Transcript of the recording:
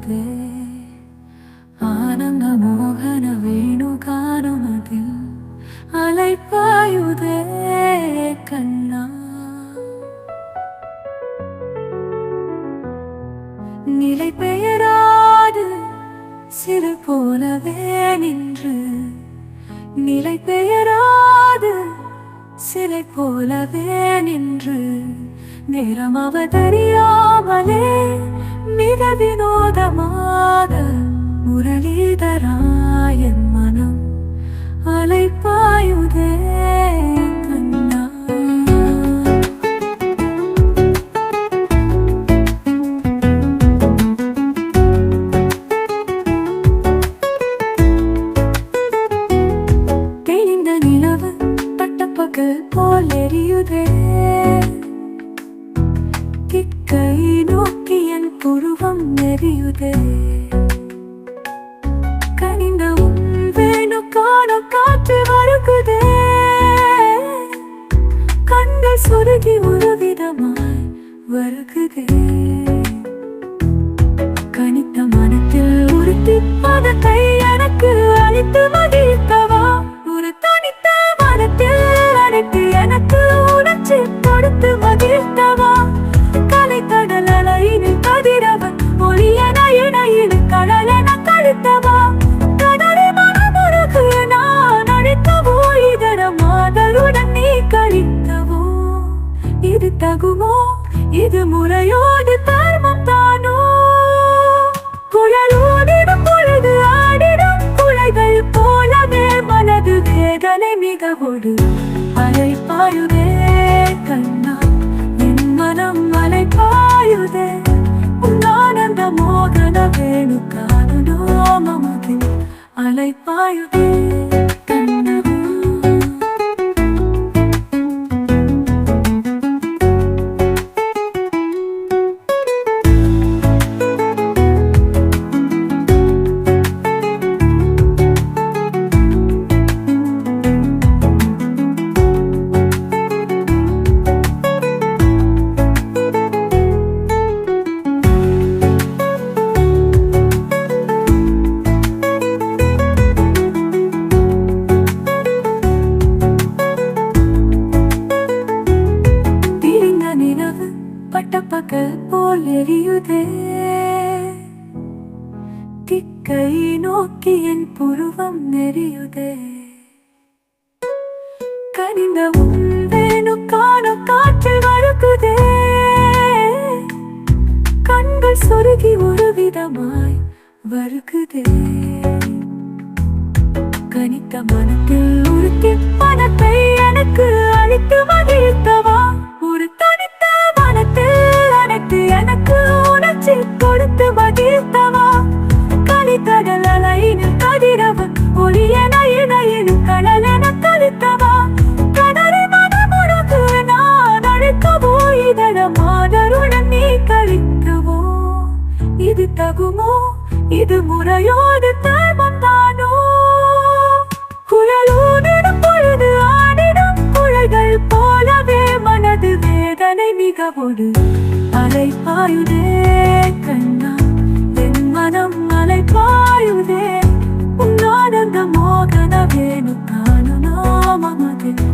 ಅಲೆಪಾಯುವುದೇ ಆನಂದ ಮೋಹನ ವೇಣುಗಾನಮದಿಲ್ ಅಲೆಪಾಯುವುದೇ ಕಣ್ಣ நிலை பெயராது சிறு போலவே நின்று நிலை பெயராது சிலை போலவே நின்று நேரம் அவதறியாமலே மிக வினோதமாக முரளிதராயன் மனம் அலைப்பாயுதே கண்ணா. தெளிந்த நிலவு பட்டப்பகல் போல் எரியுதே கிக்கை நோக்கி என் புருவம் நெறியுதே கனிந்த உன் வேணுக்கான காற்று வருகுதே கண்கள் சொருகி ஒரு விதமாய் வருகுதே கனித்த மனத்தில் உறுத்தி பதத்தை எனக்கு அளித்து மகிழ்த்தவா ஒரு தனித்த மனத்தில் அழைத்து எனக்கு உணர்ச்சி கொடுத்து மகிழ்த்தவா கலை கடல் அலையினில் கதிரவன் ஒளியன இணையில் கடலென கழுத்தவா கடலை மனமுறகு நான் அழைத்தவோ இதர மாதருடன் நீ கழித்தவோ இது தகுமோ இது முறையோடு தர்மம் தானோ குழலோடிடும் பொழுது ஆடிடும் குழைகள் போலவே மனது வேதனை மிகவோடு அலைப்பாயுதே கண்ணா என் மனம் அலைப்பாயுதே உன் ஆனந்த மோகன வேணுகானோ மமதில் அலைப்பாயுதே கண்ணா. பட்டப்பகல் போல் எரியுதே திக்கை நோக்கி என் புருவம் நெறியுதே கனிந்த உன் வேணுக்கான காற்றில் வருகுதே கண்கள் சொருகி ஒரு விதமாய் வருகுதே கனித்த மனத்தில் உறுத்தி பணத்தை எனக்கு அளித்து மகிழ்த்தவா ஒரு தனித்த மனத்தில் அனைத்து எனக்கு உணர்ச்சி கொடுத்து மகிழ்த்தவா கலித்தடல் அலையினில் கதிரவன் ஒளியன இணையில் கடலென கழித்தவா கடலை மனமுறகு நான் அழைக்கவோ இதர மாதருடன் நீ கழித்தவோ இது தகுமோ இது முறையோடு தர்மம் தானோ குழலோடிடும் பொழுது ஆடிடும் குழைகள் போலவே மனது வேதனை மிகவோடு அலைப்பாயுதே கண்ணா என் மனம் அலைப்பாயுதே உன் ஆனந்த மோகன வேணுகானோ மமதில்